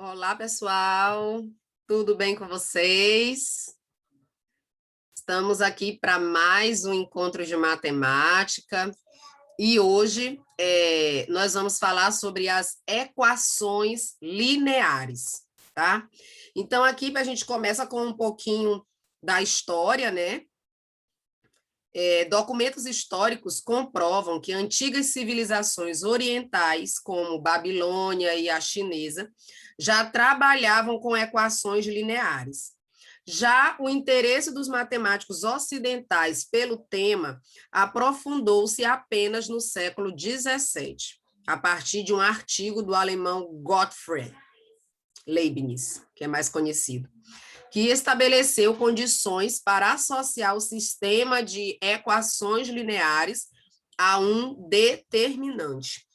Olá, pessoal. Tudo bem com vocês? Estamos aqui para mais um encontro de matemática e hoje nós vamos falar sobre as equações lineares, tá? Então, aqui a gente começa com um pouquinho da história, né? Documentos históricos comprovam que antigas civilizações orientais, como Babilônia e a chinesa, já trabalhavam com equações lineares. Já o interesse dos matemáticos ocidentais pelo tema aprofundou-se apenas no século XVII, a partir de um artigo do alemão Gottfried Leibniz, que é mais conhecido, que estabeleceu condições para associar o sistema de equações lineares a um determinante.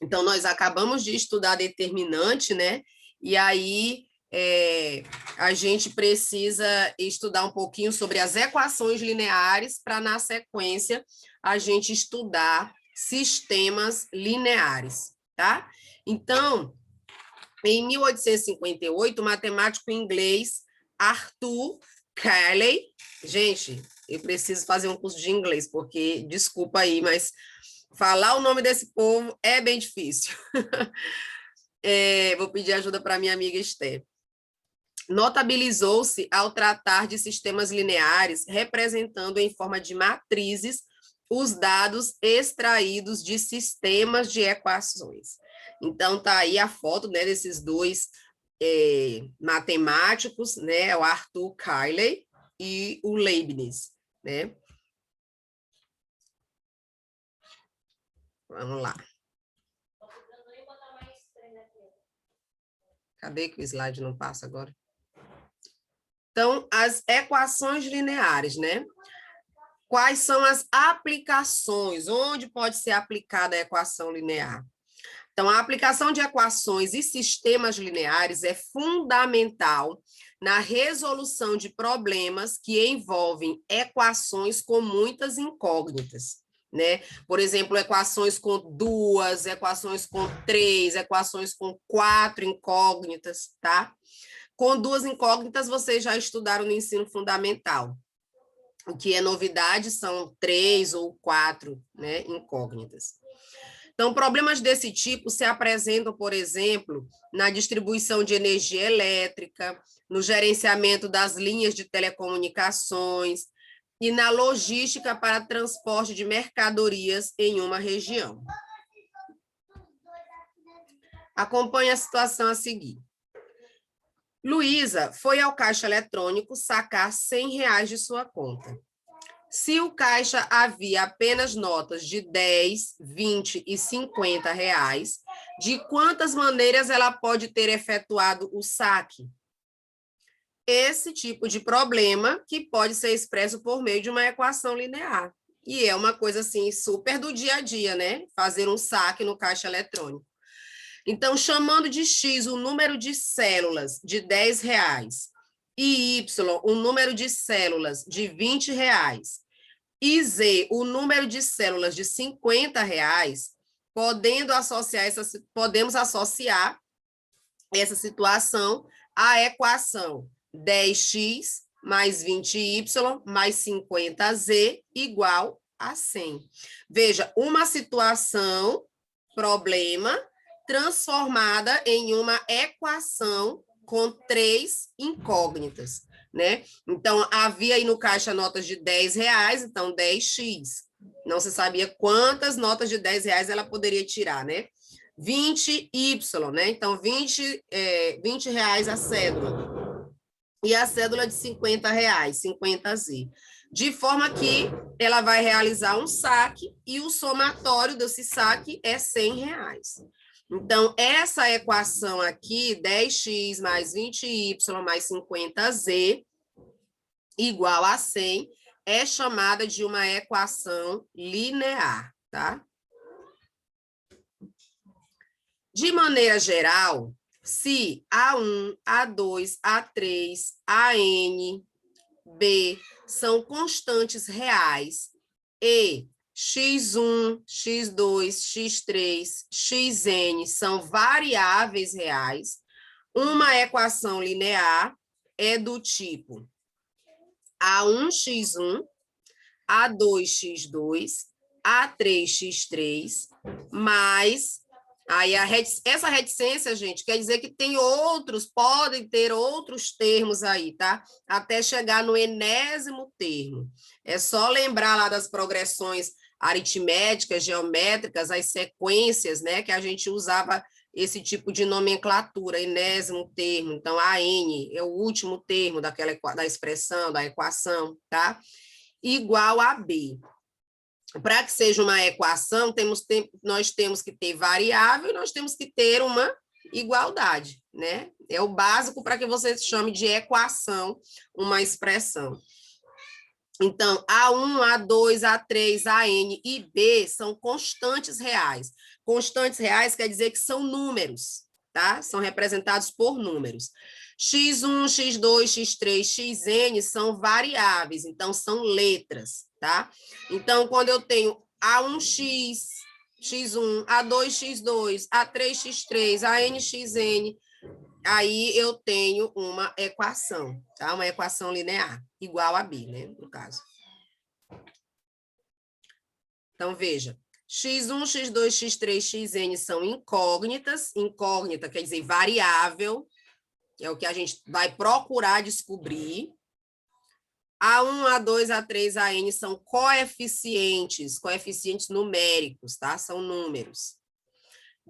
Então, nós acabamos de estudar determinante, né? E aí a gente precisa estudar um pouquinho sobre as equações lineares para, na sequência, a gente estudar sistemas lineares, tá? Então, em 1858, o matemático inglês Arthur Cayley, gente, eu preciso fazer um curso de inglês, porque, desculpa aí, mas falar o nome desse povo é bem difícil. Vou pedir ajuda para minha amiga Esther. Notabilizou-se ao tratar de sistemas lineares, representando em forma de matrizes os dados extraídos de sistemas de equações. Então, tá aí a foto, né, desses dois matemáticos, né, o Arthur Cayley e o Leibniz, né? Vamos lá. Cadê que o slide não passa agora? Então, as equações lineares, né? Quais são as aplicações? Onde pode ser aplicada a equação linear? Então, a aplicação de equações e sistemas lineares é fundamental na resolução de problemas que envolvem equações com muitas incógnitas, né? Por exemplo, equações com 2, equações com 3, equações com 4 incógnitas, tá? Com 2 incógnitas, vocês já estudaram no ensino fundamental. O que é novidade são 3 ou 4, né, incógnitas. Então, problemas desse tipo se apresentam, por exemplo, na distribuição de energia elétrica, no gerenciamento das linhas de telecomunicações e na logística para transporte de mercadorias em uma região. Acompanhe a situação a seguir. Luísa foi ao caixa eletrônico sacar R$ 100 de sua conta. Se o caixa havia apenas notas de 10, 20 e 50 reais, de quantas maneiras ela pode ter efetuado o saque? Esse tipo de problema que pode ser expresso por meio de uma equação linear. E é uma coisa assim super do dia a dia, né? Fazer um saque no caixa eletrônico. Então, chamando de X o número de células de 10 reais e Y o número de células de 20 reais, e Z, o número de células de 50 reais, podemos associar essa situação à equação 10x mais 20y mais 50z igual a 100. Veja, uma situação, problema, transformada em uma equação com 3 incógnitas, né? Então, havia aí no caixa notas de 10 reais, então 10x. Não se sabia quantas notas de 10 reais ela poderia tirar, né? 20y, né? Então, 20 reais a cédula. E a cédula de 50 reais, 50z. De forma que ela vai realizar um saque e o somatório desse saque é 100 reais. Então, essa equação aqui, 10x mais 20y mais 50z, igual a 100, é chamada de uma equação linear, tá? De maneira geral, se A1, A2, A3, AN, B são constantes reais e x1, x2, x3, xn são variáveis reais, Uma equação linear é do tipo A1x1, A2x2, A3x3, mais... Aí essa reticência, gente, quer dizer que tem outros, podem ter outros termos aí, tá? Até chegar no enésimo termo. É só lembrar lá das progressões aritméticas, geométricas, as sequências, né, que a gente usava esse tipo de nomenclatura, enésimo termo. Então, a N é o último termo da expressão, da equação, tá? Igual a B. Para que seja uma equação, nós temos que ter variável e nós temos que ter uma igualdade, né? É o básico para que você chame de equação uma expressão. Então, A1, A2, A3, AN e B são constantes reais. Constantes reais quer dizer que são números, tá? São representados por números. X1, X2, X3, Xn são variáveis, então são letras, tá? Então, quando eu tenho A1x, X1, A2x2, A3x3, ANxn, aí eu tenho uma equação, tá? Uma equação linear, igual a B, né, no caso. Então, veja, X1, X2, X3, Xn são incógnitas, incógnita quer dizer variável, é o que a gente vai procurar descobrir. A1, A2, A3, AN são coeficientes, coeficientes numéricos, tá? São números.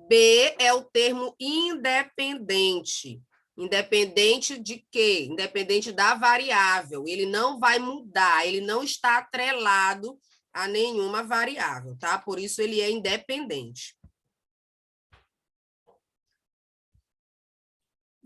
B é o termo independente. Independente de quê? Independente da variável. Ele não vai mudar, ele não está atrelado a nenhuma variável, tá? Por isso ele é independente.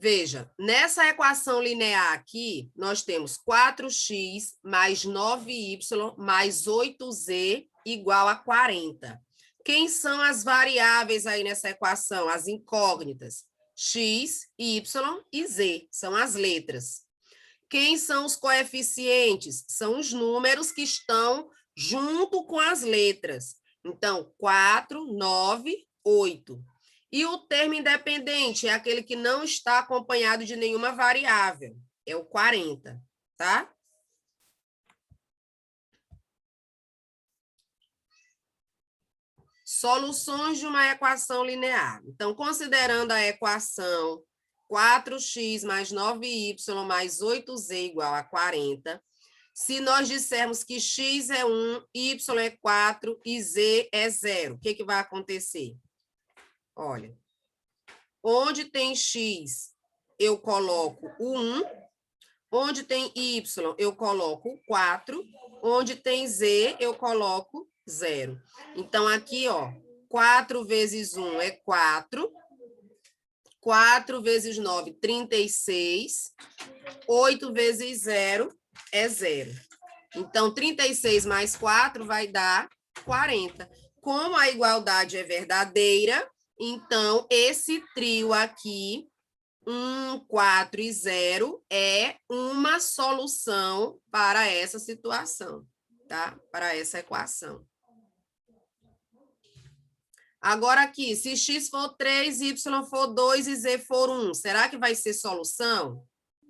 Veja, nessa equação linear aqui, nós temos 4x mais 9y mais 8z igual a 40. Quem são as variáveis aí nessa equação? As incógnitas. X, y e z, são as letras. Quem são os coeficientes? São os números que estão junto com as letras. Então, 4, 9, 8. E o termo independente é aquele que não está acompanhado de nenhuma variável. É o 40, tá? Soluções de uma equação linear. Então, considerando a equação 4x mais 9y mais 8z igual a 40, se nós dissermos que x é 1, y é 4 e z é 0, o que, que vai acontecer? Olha, onde tem x, eu coloco o 1, onde tem y, eu coloco o 4, onde tem z, eu coloco 0. Então, aqui, ó, 4 vezes 1 é 4, 4 vezes 9, 36, 8 vezes 0 é 0. Então, 36 mais 4 vai dar 40. Como a igualdade é verdadeira, então, esse trio aqui, 1, 4 e 0, é uma solução para essa situação, tá? Para essa equação. Agora aqui, se x for 3, y for 2 e z for 1, será que vai ser solução?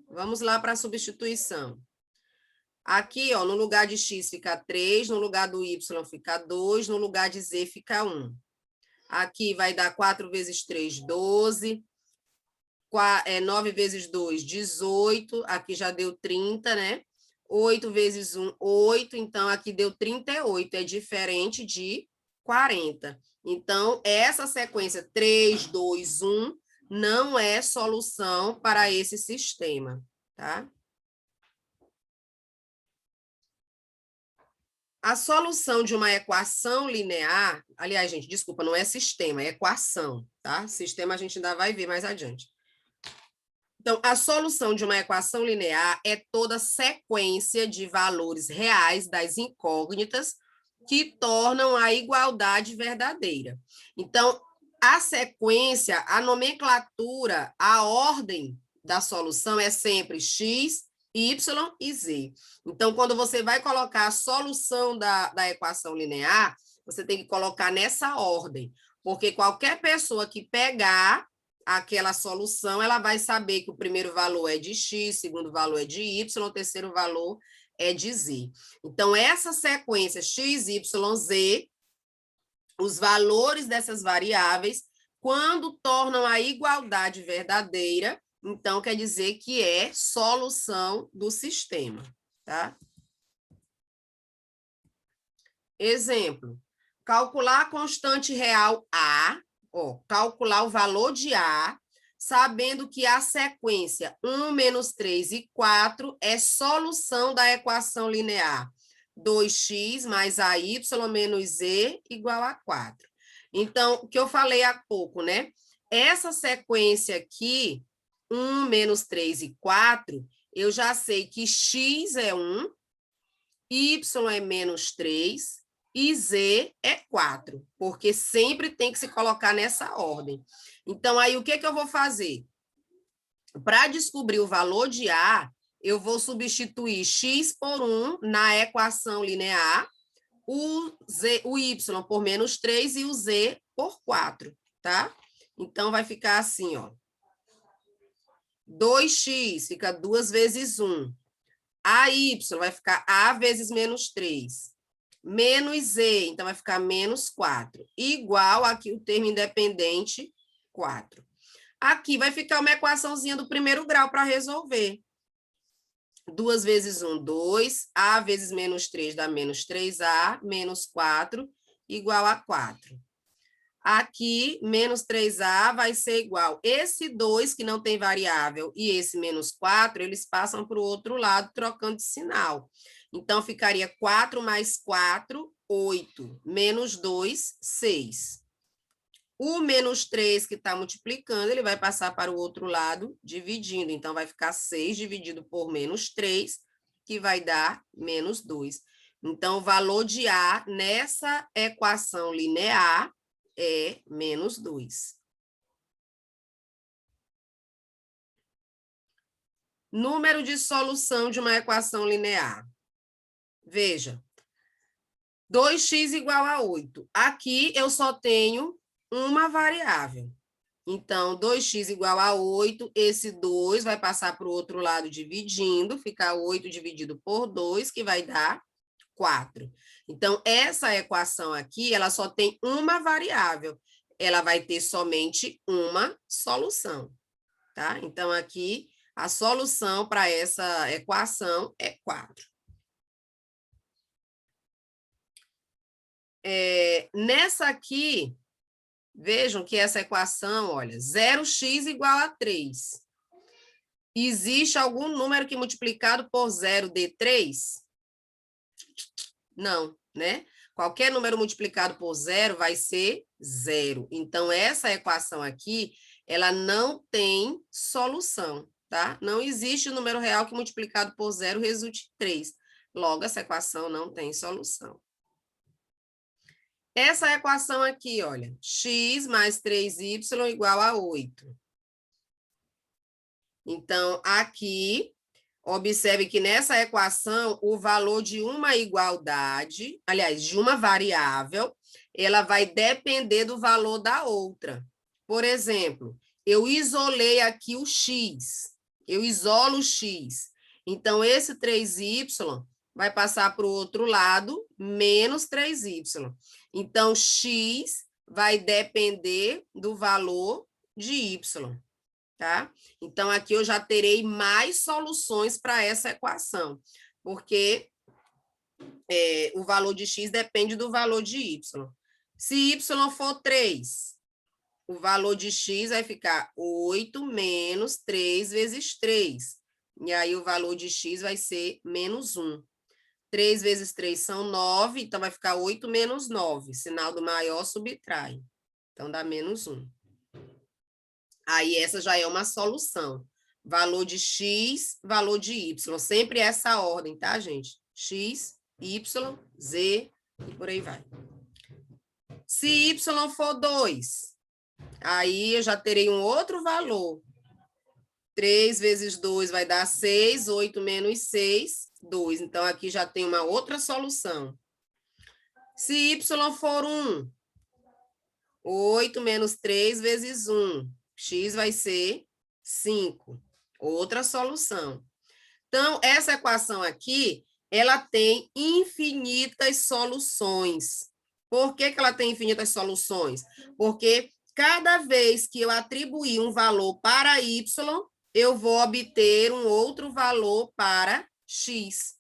Vamos lá para a substituição. Aqui, ó, no lugar de x fica 3, no lugar do y fica 2, no lugar de z fica 1. Aqui vai dar 4 vezes 3, 12. 9 vezes 2, 18. Aqui já deu 30, né? 8 vezes 1, 8. Então, aqui deu 38. É diferente de 40. Então, essa sequência 3, 2, 1 não é solução para esse sistema, tá? A solução de uma equação linear, aliás, gente, desculpa, não é sistema, é equação, tá? Sistema a gente ainda vai ver mais adiante. Então, a solução de uma equação linear é toda sequência de valores reais das incógnitas que tornam a igualdade verdadeira. Então, a sequência, a nomenclatura, a ordem da solução é sempre x, y e z. Então, quando você vai colocar a solução da equação linear, você tem que colocar nessa ordem, porque qualquer pessoa que pegar aquela solução, ela vai saber que o primeiro valor é de x, o segundo valor é de y, o terceiro valor é de z. Então, essa sequência x, y, z, os valores dessas variáveis, quando tornam a igualdade verdadeira, então quer dizer que é solução do sistema, tá? Exemplo, calcular a constante real A, calcular o valor de A, sabendo que a sequência 1 menos 3 e 4 é solução da equação linear 2x mais AY menos Z igual a 4. Então, o que eu falei há pouco, né? Essa sequência aqui, 1 menos 3 e 4, eu já sei que x é 1, y é menos 3, e z é 4, porque sempre tem que se colocar nessa ordem. Então, aí, o que eu vou fazer? Para descobrir o valor de A, eu vou substituir x por 1 na equação linear, o y por menos 3 e o z por 4, tá? Então, vai ficar assim, ó. 2x fica 2 vezes 1. AY vai ficar A vezes menos 3. Menos Z, então vai ficar menos 4. Igual aqui o termo independente, 4. Aqui vai ficar uma equaçãozinha do primeiro grau para resolver. 2 vezes 1, 2. A vezes menos 3 dá menos 3A, menos 4, igual a 4. Aqui, menos 3A vai ser igual. Esse 2, que não tem variável, e esse menos 4, eles passam para o outro lado, trocando de sinal. Então, ficaria 4 mais 4, 8. Menos 2, 6. O menos 3, que está multiplicando, ele vai passar para o outro lado, dividindo. Então, vai ficar 6 dividido por menos 3, que vai dar menos 2. Então, o valor de A nessa equação linear é menos 2. Número de solução de uma equação linear. Veja, 2x igual a 8. Aqui eu só tenho uma variável. Então, 2x igual a 8, esse 2 vai passar para o outro lado dividindo, fica 8 dividido por 2, que vai dar 4. Então, essa equação aqui, ela só tem uma variável. Ela vai ter somente uma solução, tá? Então, aqui, a solução para essa equação é 4. Nessa aqui, vejam que essa equação, olha, 0x igual a 3. Existe algum número que multiplicado por 0 dê 3? Não, né? Qualquer número multiplicado por 0 vai ser 0. Então, essa equação aqui, ela não tem solução, tá? Não existe número real que multiplicado por 0 resulte em 3. Logo, essa equação não tem solução. Essa equação aqui, olha, x mais 3y igual a 8. Então, aqui, observe que nessa equação, o valor de uma igualdade, aliás, de uma variável, ela vai depender do valor da outra. Por exemplo, eu isolei aqui o x, eu isolo o x. Então, esse 3y vai passar para o outro lado, menos 3y. Então, x vai depender do valor de y. Tá? Então, aqui eu já terei mais soluções para essa equação, porque o valor de x depende do valor de y. Se y for 3, o valor de x vai ficar 8 menos 3 vezes 3. E aí, o valor de x vai ser menos 1. 3 vezes 3 são 9, então vai ficar 8 menos 9. Sinal do maior subtrai. Então, dá menos 1. Aí, essa já é uma solução. Valor de x, valor de y. Sempre essa ordem, tá, gente? X, y, z e por aí vai. Se y for 2, aí eu já terei um outro valor. 3 vezes 2 vai dar 6, 8 menos 6, 2. Então, aqui já tem uma outra solução. Se y for 1, 8 menos 3 vezes 1. X vai ser 5. Outra solução. Então, essa equação aqui, ela tem infinitas soluções. Por que ela tem infinitas soluções? Porque cada vez que eu atribuir um valor para y, eu vou obter um outro valor para x.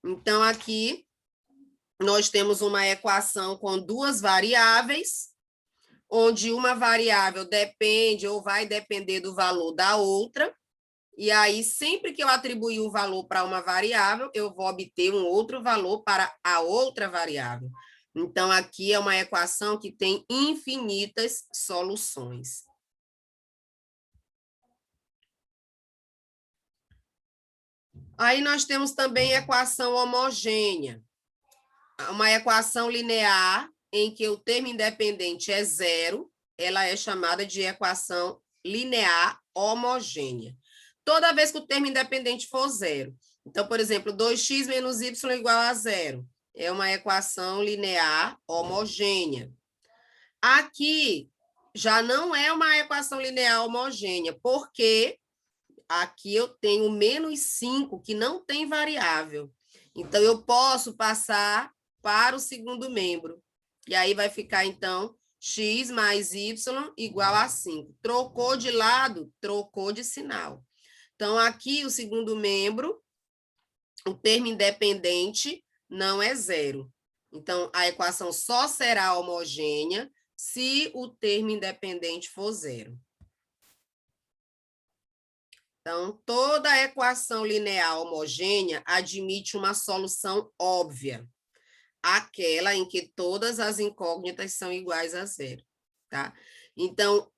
Então, aqui, nós temos uma equação com duas variáveis, onde uma variável depende ou vai depender do valor da outra, e aí, sempre que eu atribuir um valor para uma variável, eu vou obter um outro valor para a outra variável. Então, aqui é uma equação que tem infinitas soluções. Aí, nós temos também equação homogênea. Uma equação linear em que o termo independente é zero, ela é chamada de equação linear homogênea. Toda vez que o termo independente for zero. Então, por exemplo, 2x menos y igual a zero. É uma equação linear homogênea. Aqui, já não é uma equação linear homogênea, porque aqui eu tenho menos 5, que não tem variável. Então, eu posso passar para o segundo membro. E aí vai ficar, então, x mais y igual a 5. Trocou de lado, trocou de sinal. Então, aqui o segundo membro, o termo independente não é zero. Então, a equação só será homogênea se o termo independente for zero. Então, toda equação linear homogênea admite uma solução óbvia, aquela em que todas as incógnitas são iguais a zero, tá? Então,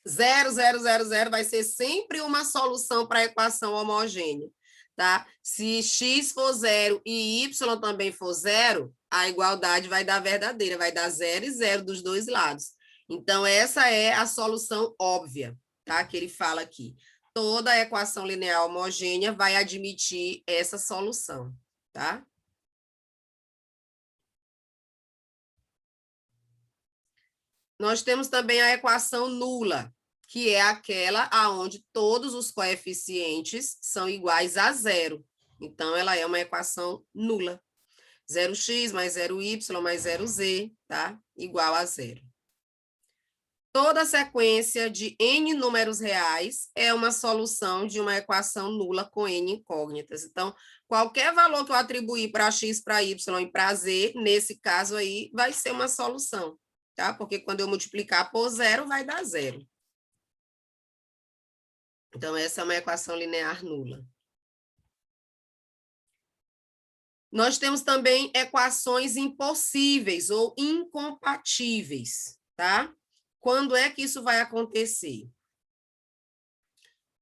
0, 0, 0, 0 vai ser sempre uma solução para a equação homogênea, tá? Se x for zero e y também for zero, a igualdade vai dar verdadeira, vai dar 0 e 0 dos dois lados. Então, essa é a solução óbvia, tá? Que ele fala aqui. Toda equação linear homogênea vai admitir essa solução, tá? Nós temos também a equação nula, que é aquela aonde todos os coeficientes são iguais a zero. Então, ela é uma equação nula. 0x mais 0y mais 0z, tá? Igual a zero. Toda sequência de n números reais é uma solução de uma equação nula com n incógnitas. Então, qualquer valor que eu atribuir para x, para y e para z, nesse caso aí, vai ser uma solução, tá? Porque quando eu multiplicar por zero, vai dar zero. Então, essa é uma equação linear nula. Nós temos também equações impossíveis ou incompatíveis, tá? Quando é que isso vai acontecer?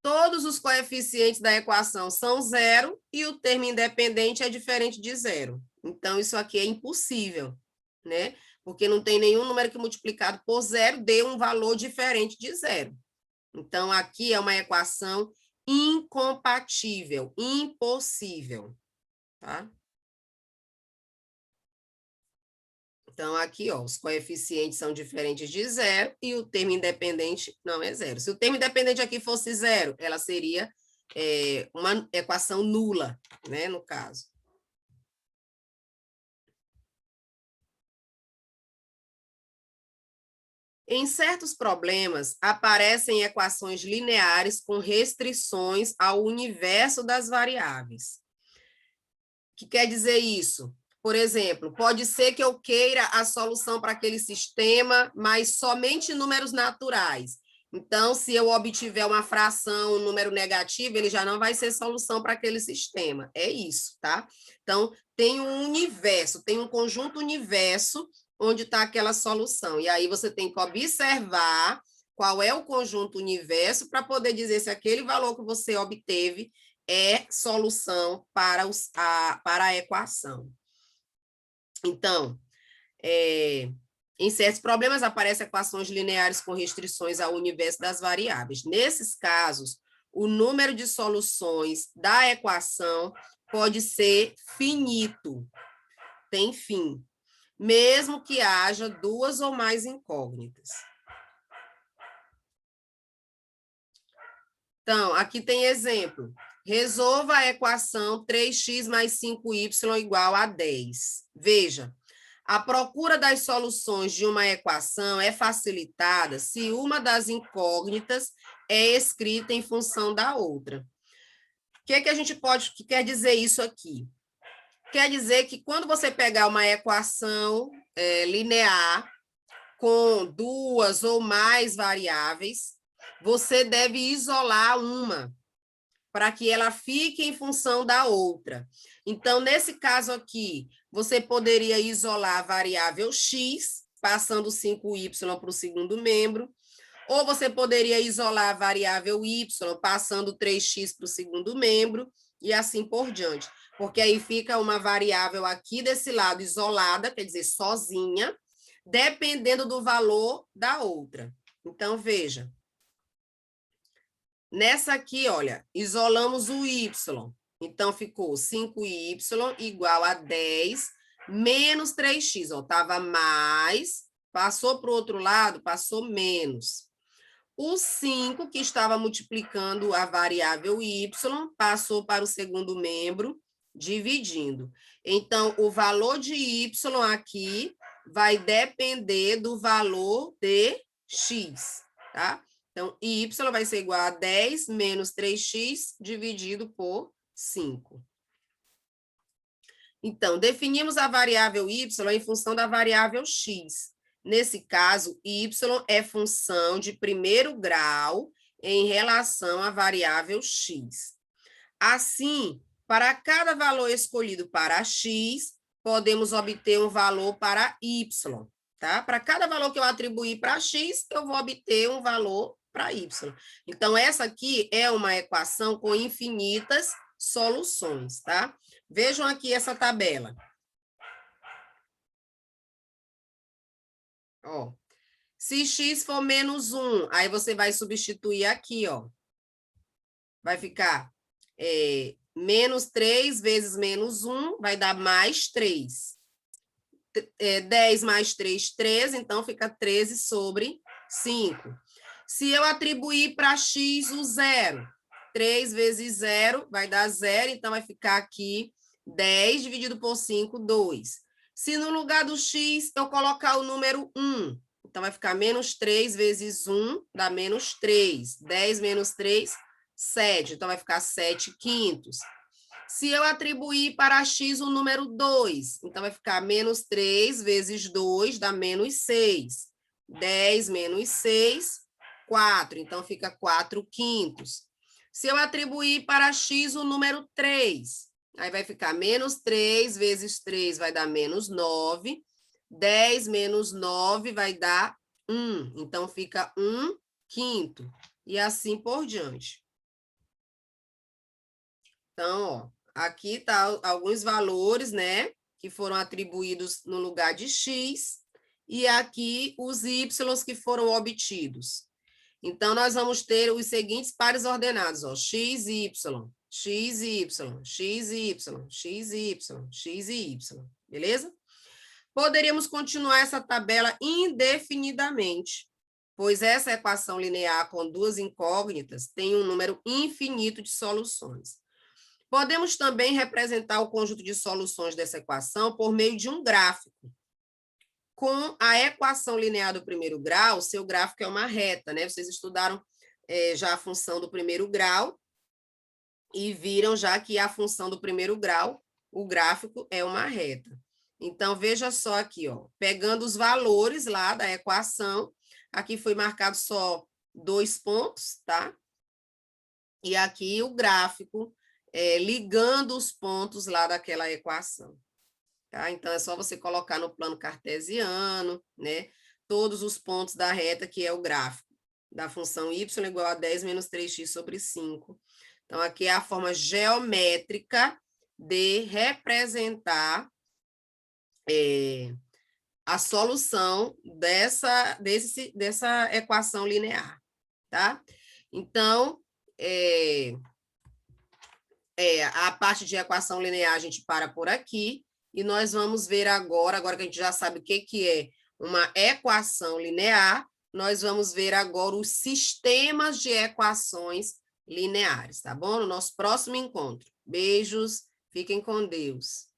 Todos os coeficientes da equação são zero e o termo independente é diferente de zero. Então, isso aqui é impossível, né? Porque não tem nenhum número que multiplicado por zero dê um valor diferente de zero. Então, aqui é uma equação incompatível, impossível, tá? Então, aqui, ó, os coeficientes são diferentes de zero e o termo independente não é zero. Se o termo independente aqui fosse zero, ela seria uma equação nula, né, no caso. Em certos problemas, aparecem equações lineares com restrições ao universo das variáveis. O que quer dizer isso? Por exemplo, pode ser que eu queira a solução para aquele sistema, mas somente números naturais. Então, se eu obtiver uma fração, um número negativo, ele já não vai ser solução para aquele sistema. É isso, tá? Então, tem um universo, tem um conjunto universo onde está aquela solução. E aí você tem que observar qual é o conjunto universo para poder dizer se aquele valor que você obteve é solução para a equação. Então, em certos problemas aparecem equações lineares com restrições ao universo das variáveis. Nesses casos, o número de soluções da equação pode ser finito, tem fim, mesmo que haja duas ou mais incógnitas. Então, aqui tem exemplo. Resolva a equação 3x mais 5y igual a 10. Veja, a procura das soluções de uma equação é facilitada se uma das incógnitas é escrita em função da outra. O que a gente pode, que quer dizer isso aqui? Quer dizer que quando você pegar uma equação linear com duas ou mais variáveis, você deve isolar uma para que ela fique em função da outra. Então, nesse caso aqui, você poderia isolar a variável x, passando 5y para o segundo membro, ou você poderia isolar a variável y, passando 3x para o segundo membro, e assim por diante. Porque aí fica uma variável aqui desse lado isolada, quer dizer, sozinha, dependendo do valor da outra. Então, veja. Nessa aqui, olha, isolamos o y. Então, ficou 5y igual a 10 menos 3x. Estava mais, passou para o outro lado, passou menos. O 5, que estava multiplicando a variável y, passou para o segundo membro, dividindo. Então, o valor de y aqui vai depender do valor de x, tá? Então, y vai ser igual a 10 menos 3x dividido por 5. Então, definimos a variável y em função da variável x. Nesse caso, y é função de primeiro grau em relação à variável x. Assim, para cada valor escolhido para x, podemos obter um valor para y, tá? Para cada valor que eu atribuir para x, eu vou obter um valor para y. Então, essa aqui é uma equação com infinitas soluções, tá? Vejam aqui essa tabela. Ó, se x for menos 1, aí você vai substituir aqui, ó. Vai ficar menos 3 vezes menos 1, vai dar mais 3. 10 mais 3, 13, então fica 13 sobre 5. Se eu atribuir para x o zero, 3 vezes 0 vai dar 0, então vai ficar aqui 10 dividido por 5, 2. Se no lugar do x eu colocar o número 1, então vai ficar menos 3 vezes 1 dá menos 3. 10 menos 3, 7. Então vai ficar 7 quintos. Se eu atribuir para x o número 2, então vai ficar menos 3 vezes 2 dá menos 6. 10 menos 6, 4. Então fica 4 quintos. Se eu atribuir para x o número 3, aí vai ficar menos 3 vezes 3 vai dar menos 9. 10 menos 9 vai dar 1. Então, fica 1 quinto. E assim por diante. Então, ó, aqui tá alguns valores, né, que foram atribuídos no lugar de x, e aqui os y que foram obtidos. Então, nós vamos ter os seguintes pares ordenados, ó, x, y, x, y, x, y, x, y, x e y, beleza? Poderíamos continuar essa tabela indefinidamente, pois essa equação linear com duas incógnitas tem um número infinito de soluções. Podemos também representar o conjunto de soluções dessa equação por meio de um gráfico. Com a equação linear do primeiro grau, seu gráfico é uma reta, né? Vocês estudaram já a função do primeiro grau e viram já que a função do primeiro grau, o gráfico é uma reta. Então, veja só aqui, ó, pegando os valores lá da equação, aqui foi marcado só 2 pontos, tá? E aqui o gráfico ligando os pontos lá daquela equação. Tá? Então, é só você colocar no plano cartesiano, né? Todos os pontos da reta, que é o gráfico da função y igual a 10 menos 3x sobre 5. Então, aqui é a forma geométrica de representar a solução dessa equação linear, tá? Então, a parte de equação linear a gente para por aqui, e nós vamos ver agora que a gente já sabe o que é uma equação linear, nós vamos ver agora os sistemas de equações lineares, tá bom? No nosso próximo encontro. Beijos, fiquem com Deus.